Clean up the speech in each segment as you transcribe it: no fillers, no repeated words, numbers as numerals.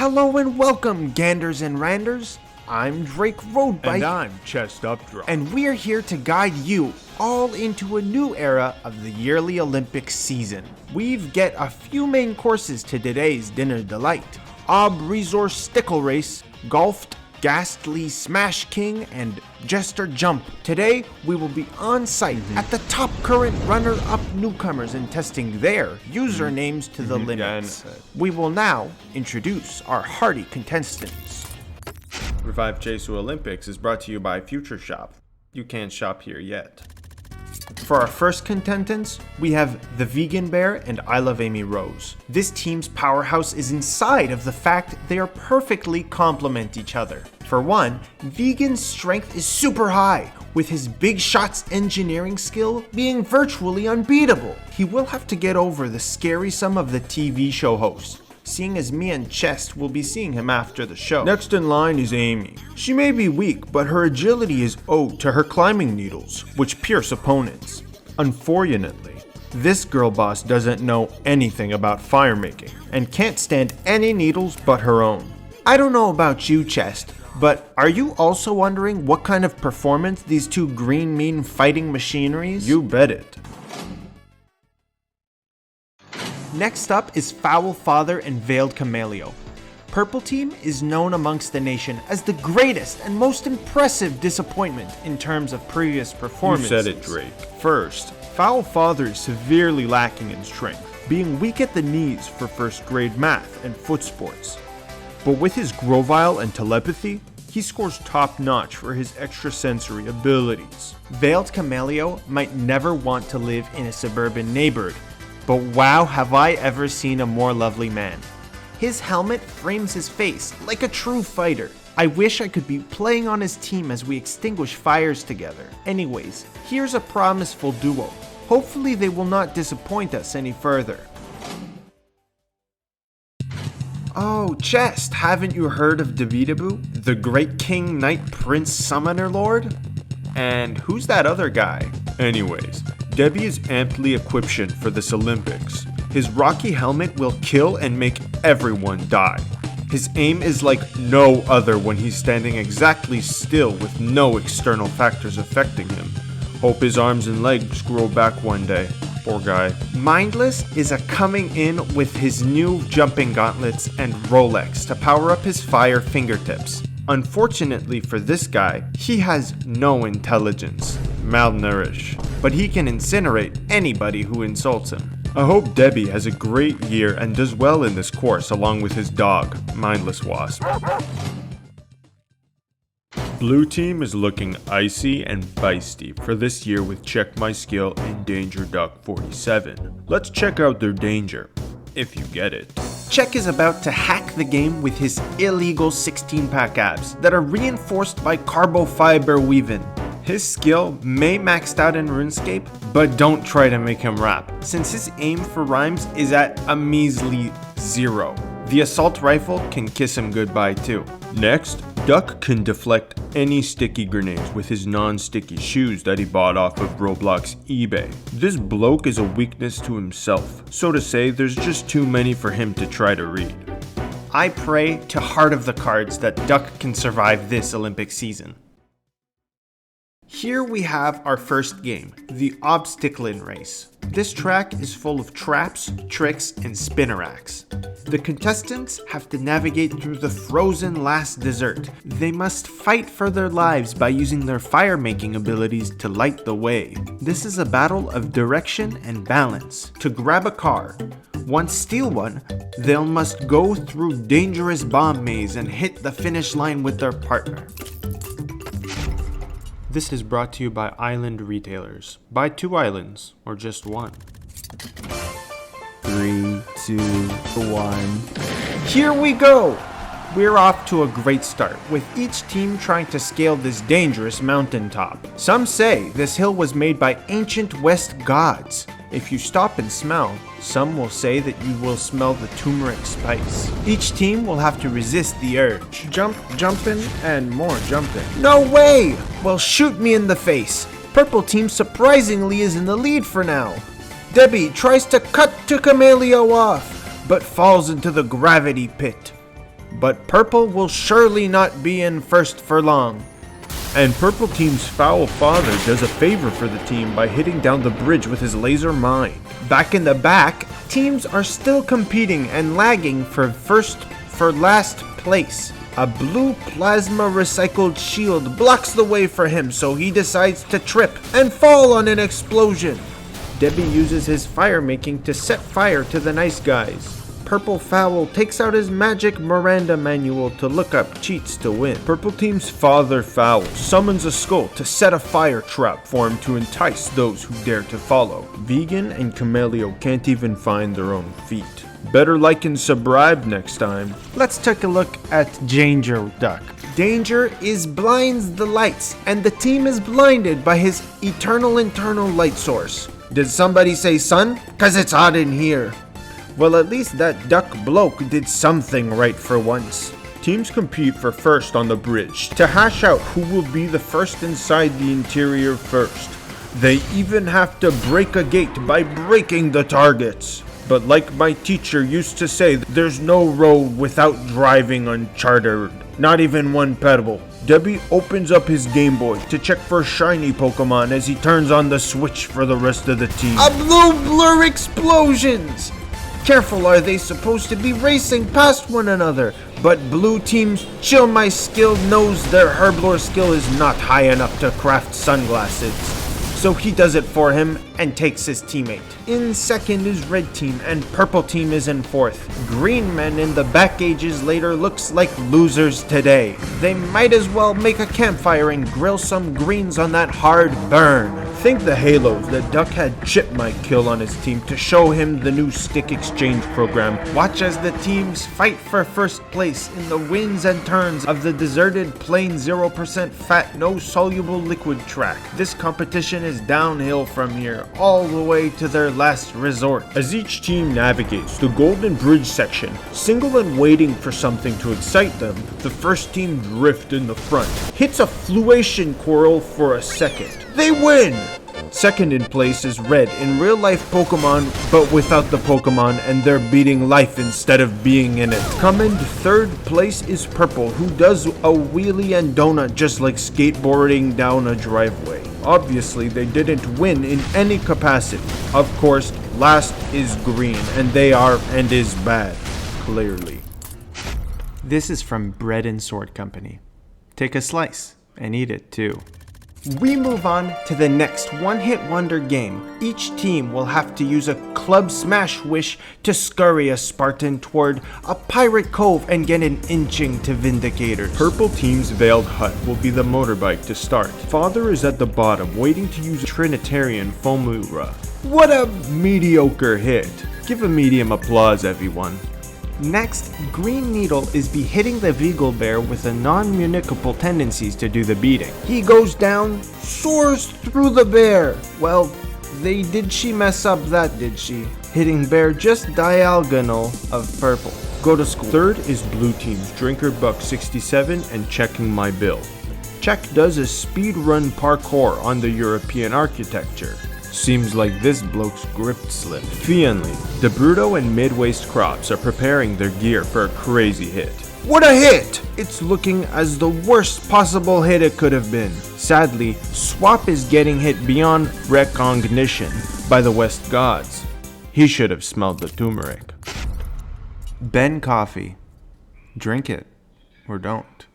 Hello and welcome, Ganders and Randers. I'm Drake Roadbike. And I'm Chest Updrum. And we're here to guide you all into a new era of the yearly Olympic season. We've get a few main courses to today's dinner delight. Ob Resource Stickle Race, Golfed, Ghastly Smash King, and Jester Jump. Today, we will be on site at the top current runner-up newcomers and testing their usernames to the limits. We will now introduce our hardy contestants. Revive Jesu Olympics is brought to you by Future Shop. You can't shop here yet. For our first contestants, we have the Vegan Bear and I Love Amy Rose. This team's powerhouse is inside of the fact they are perfectly complement each other. For one, Vegan's strength is super high, with his big shots engineering skill being virtually unbeatable. He will have to get over the scary sum of the TV show host, seeing as me and Chest will be seeing him after the show. Next in line is Amy. She may be weak, but her agility is owed to her climbing needles, which pierce opponents. Unfortunately, this girl boss doesn't know anything about fire making, and can't stand any needles but her own. I don't know about you, Chest, but are you also wondering what kind of performance these two green mean fighting machineries? You bet it. Next up is Foul Father and Veiled Cameleo. Purple Team is known amongst the nation as the greatest and most impressive disappointment in terms of previous performances. You said it, Drake. First, Foul Father is severely lacking in strength, being weak at the knees for first grade math and foot sports. But with his Grovile and telepathy, he scores top notch for his extrasensory abilities. Veiled Cameleo might never want to live in a suburban neighborhood, but wow, have I ever seen a more lovely man. His helmet frames his face like a true fighter. I wish I could be playing on his team as we extinguish fires together. Anyways, here's a promiseful duo. Hopefully they will not disappoint us any further. Oh, Chest, haven't you heard of Davidabu, the Great King Knight Prince Summoner Lord? And who's that other guy? Anyways, Debbie is amply equipped for this Olympics. His rocky helmet will kill and make everyone die. His aim is like no other when he's standing exactly still with no external factors affecting him. Hope his arms and legs grow back one day. Poor guy. Mindless is coming in with his new jumping gauntlets and Rolex to power up his fire fingertips. Unfortunately for this guy, he has no intelligence. Malnourished. But he can incinerate anybody who insults him. I hope Debbie has a great year and does well in this course along with his dog, Mindless Wasp. Blue Team is looking icy and feisty for this year with Check My Skill and Danger Duck 47. Let's check out their danger, if you get it. Check is about to hack the game with his illegal 16-pack abs that are reinforced by carbofiber weaving. His skill may maxed out in RuneScape, but don't try to make him rap, since his aim for rhymes is at a measly 0. The assault rifle can kiss him goodbye too. Next, Duck can deflect any sticky grenades with his non-sticky shoes that he bought off of Roblox eBay. This bloke is a weakness to himself, so to say there's just too many for him to try to read. I pray to Heart of the Cards that Duck can survive this Olympic season. Here we have our first game, the Obstaclin Race. This track is full of traps, tricks, and spinneracks. The contestants have to navigate through the frozen last dessert. They must fight for their lives by using their fire-making abilities to light the way. This is a battle of direction and balance. To grab a car, once steal one, they must go through dangerous bomb maze and hit the finish line with their partner. This is brought to you by Island Retailers. Buy 2 islands, or just one. 3, 2, 1. Here we go! We're off to a great start, with each team trying to scale this dangerous mountaintop. Some say this hill was made by ancient West gods. If you stop and smell, some will say that you will smell the turmeric spice. Each team will have to resist the urge. Jumping, and more jumping. No way! Well, shoot me in the face. Purple Team surprisingly is in the lead for now. Debbie tries to cut to Cameleo off, but falls into the gravity pit. but Purple will surely not be in first for long. And Purple Team's foul father does a favor for the team by hitting down the bridge with his laser mind. Back in the back, teams are still competing and lagging for last place. A blue plasma recycled shield blocks the way for him, so he decides to trip and fall on an explosion. Debbie uses his fire making to set fire to the nice guys. Purple Fowl takes out his magic Miranda manual to look up cheats to win. Purple Team's father Fowl summons a skull to set a fire trap for him to entice those who dare to follow. Vegan and Camelio can't even find their own feet. Better like and subscribe next time. Let's take a look at Danger Duck. Danger is blinds the lights, and the team is blinded by his eternal internal light source. Did somebody say sun? 'Cause it's hot in here. Well, at least that duck bloke did something right for once. Teams compete for first on the bridge to hash out who will be the first inside the interior first. They even have to break a gate by breaking the targets. But like my teacher used to say, there's no road without driving uncharted. Not even one pebble. Debbie opens up his Game Boy to check for shiny Pokemon as he turns on the switch for the rest of the team. A blue blur explosions! Careful, are they supposed to be racing past one another? But blue team's Chill My Skill knows their Herblore skill is not high enough to craft sunglasses. So he does it for him and takes his teammate. In second is red team and purple team is in fourth. Green men in the back ages later looks like losers today. They might as well make a campfire and grill some greens on that hard burn. Think the halos that Duck had Chip might kill on his team to show him the new stick exchange program. Watch as the teams fight for first place in the winds and turns of the deserted plain 0% fat no soluble liquid track. This competition is downhill from here all the way to their last resort. As each team navigates the Golden Bridge section, single and waiting for something to excite them, the first team drift in the front, hits a Fluation Coral for a second. They win! Second in place is Red in real life Pokemon, but without the Pokemon, and they're beating life instead of being in it. Coming third place is Purple, who does a wheelie and donut just like skateboarding down a driveway. Obviously, they didn't win in any capacity. Of course, last is Green, and they are and is bad, clearly. This is from Bread and Sword Company. Take a slice and eat it too. We move on to the next one-hit wonder game. Each team will have to use a club smash wish to scurry a Spartan toward a pirate cove and get an inching to Vindicators. Purple Team's Veiled Hut will be the motorbike to start. Father is at the bottom waiting to use a Trinitarian Fomura. What a mediocre hit. Give a medium applause, everyone. Next, Green Needle is hitting the Vegal Bear with a non-municipal tendencies to do the beating. He goes down, soars through the bear. Well, did she mess up that, did she? Hitting Bear just diagonal of Purple. Go to school. Third is Blue Team's Drinker Buck 67 and Checking My Bill. Check does a speed run parkour on the European architecture. Seems like this bloke's grip slipped. Finally, the Bruto and Mid-Waist Crops are preparing their gear for a crazy hit. What a hit! It's looking as the worst possible hit it could have been. Sadly, Swap is getting hit beyond recognition by the West Gods. He should have smelled the turmeric. Ben Coffee. Drink it, or don't.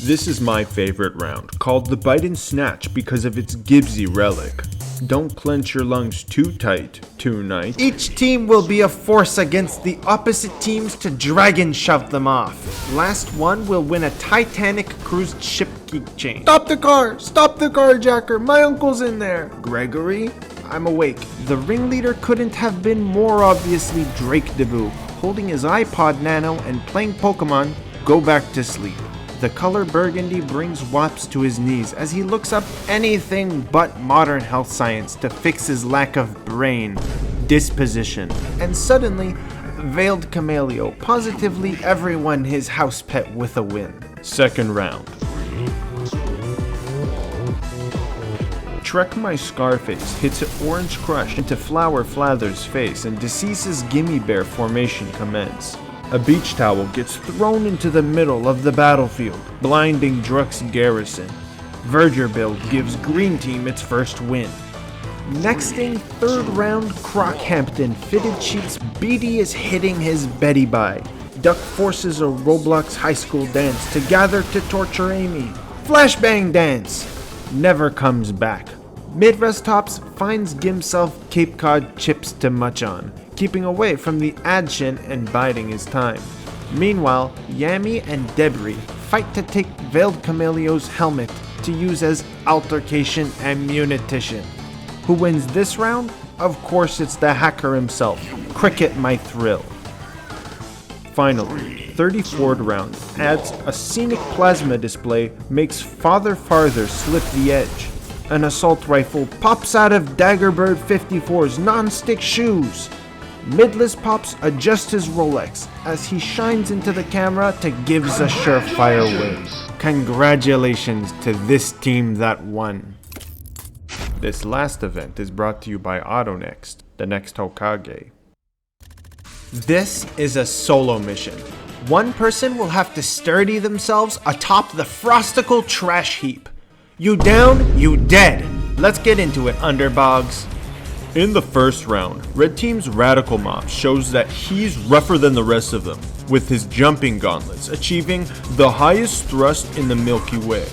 This is my favorite round, called the Bite and Snatch because of its Gibbsy relic. Don't clench your lungs too tight tonight. Each team will be a force against the opposite teams to dragon shove them off. Last one will win a Titanic cruise ship keychain. Stop the car! Stop the carjacker! My uncle's in there! Gregory? I'm awake. The ringleader couldn't have been more obviously Drake Debu, holding his iPod Nano and playing Pokemon. Go back to sleep. The color burgundy brings Waps to his knees as he looks up anything but modern health science to fix his lack of brain disposition. And suddenly, Veiled Camelio positively everyone his house pet with a win. Second round. Trek My Scarface hits an Orange Crush into Flower Flather's face and Decease's Gimme Bear formation commence. A beach towel gets thrown into the middle of the battlefield, blinding Druk's garrison. Vergerbill gives Green Team its first win. Nexting third round, Crockhampton fitted Chief's Beatty is hitting his Betty Bye. Duck forces a Roblox high school dance to gather to torture Amy. Flashbang dance never comes back. Midrest Tops finds himself Cape Cod chips to much on, keeping away from the action and biding his time. Meanwhile, Yami and Debris fight to take Veiled Camellia's helmet to use as altercation ammunition. Who wins this round? Of course it's the hacker himself, Cricket My Thrill. Finally, 34th round adds a scenic plasma display, makes Father Farther slip the edge. An assault rifle pops out of Daggerbird 54's non-stick shoes. Midless Pops adjusts his Rolex as he shines into the camera to gives a surefire win. Congratulations to this team that won. This last event is brought to you by AutoNext, the next Hokage. This is a solo mission. One person will have to sturdy themselves atop the Frosticle trash heap. You down, you dead. Let's get into it, Underbogs. In the first round, Red Team's Radical Mob shows that he's rougher than the rest of them, with his jumping gauntlets achieving the highest thrust in the Milky Way.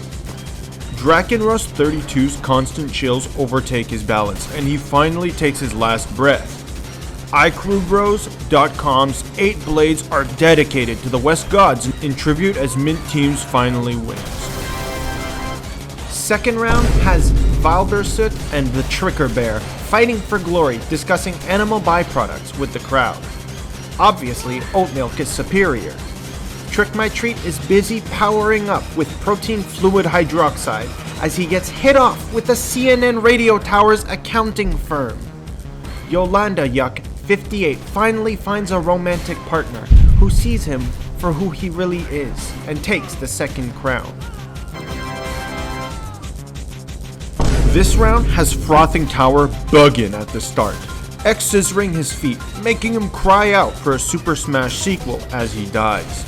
Drakenrust 32's constant chills overtake his balance, and he finally takes his last breath. iCrewBros.com's 8 blades are dedicated to the West Gods in tribute as Mint Teams finally wins. Second round has Valdersut and the Tricker Bear fighting for glory, discussing animal byproducts with the crowd. Obviously, oat milk is superior. Trick My Treat is busy powering up with protein fluid hydroxide as he gets hit off with the CNN radio tower's accounting firm. Yolanda Yuck 58 finally finds a romantic partner who sees him for who he really is and takes the second crown. This round has Frothing Tower bugging at the start, scissoring his feet, making him cry out for a Super Smash sequel as he dies.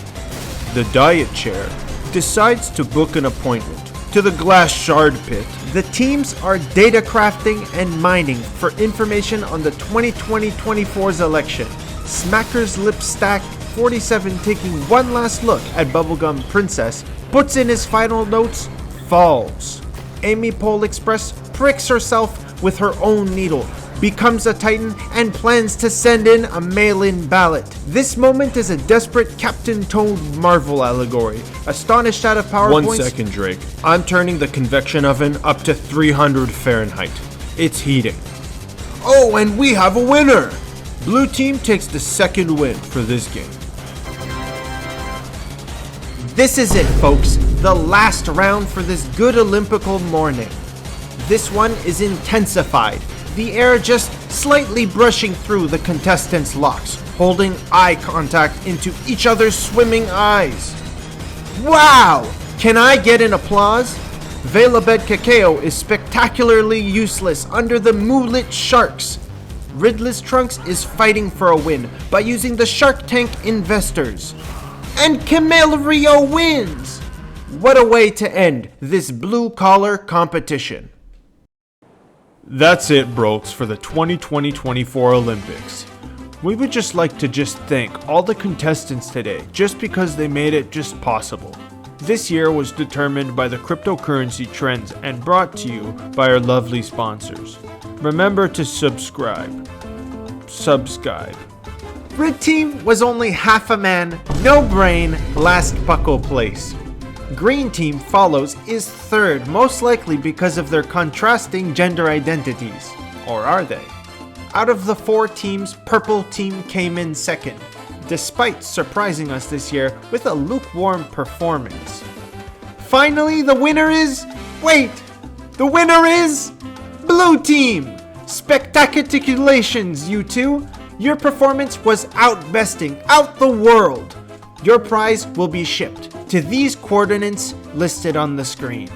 The Diet Chair decides to book an appointment to the Glass Shard Pit. The teams are data crafting and mining for information on the 2020-24's election. Smacker's Lip Stack 47 taking one last look at Bubblegum Princess, puts in his final notes, falls. Amy Pole Express pricks herself with her own needle, becomes a Titan, and plans to send in a mail-in ballot. This moment is a desperate Captain Toad Marvel allegory. Astonished out of PowerPoints. 1 second, Drake. I'm turning the convection oven up to 300 Fahrenheit. It's heating. Oh, and we have a winner! Blue Team takes the second win for this game. This is it, folks. The last round for this good Olympical morning. This one is intensified. The air just slightly brushing through the contestants' locks, holding eye contact into each other's swimming eyes. Wow! Can I get an applause? Velabed Cacao is spectacularly useless under the moonlit sharks. Ridless Trunks is fighting for a win by using the Shark Tank investors. And Camillerio wins! What a way to end this blue-collar competition. That's it, Brokes, for the 2020-24 Olympics. We would just like to thank all the contestants today, just because they made it just possible. This year was determined by the cryptocurrency trends and brought to you by our lovely sponsors. Remember to subscribe. Red Team was only half a man, no brain, last buckle place. Green Team follows is third, most likely because of their contrasting gender identities. Or are they? Out of the 4 teams, Purple Team came in second, despite surprising us this year with a lukewarm performance. Finally, the winner is... Wait! The winner is... Blue Team! Spectaculations, you two! Your performance was outbesting, out the world! Your prize will be shipped to these coordinates listed on the screen.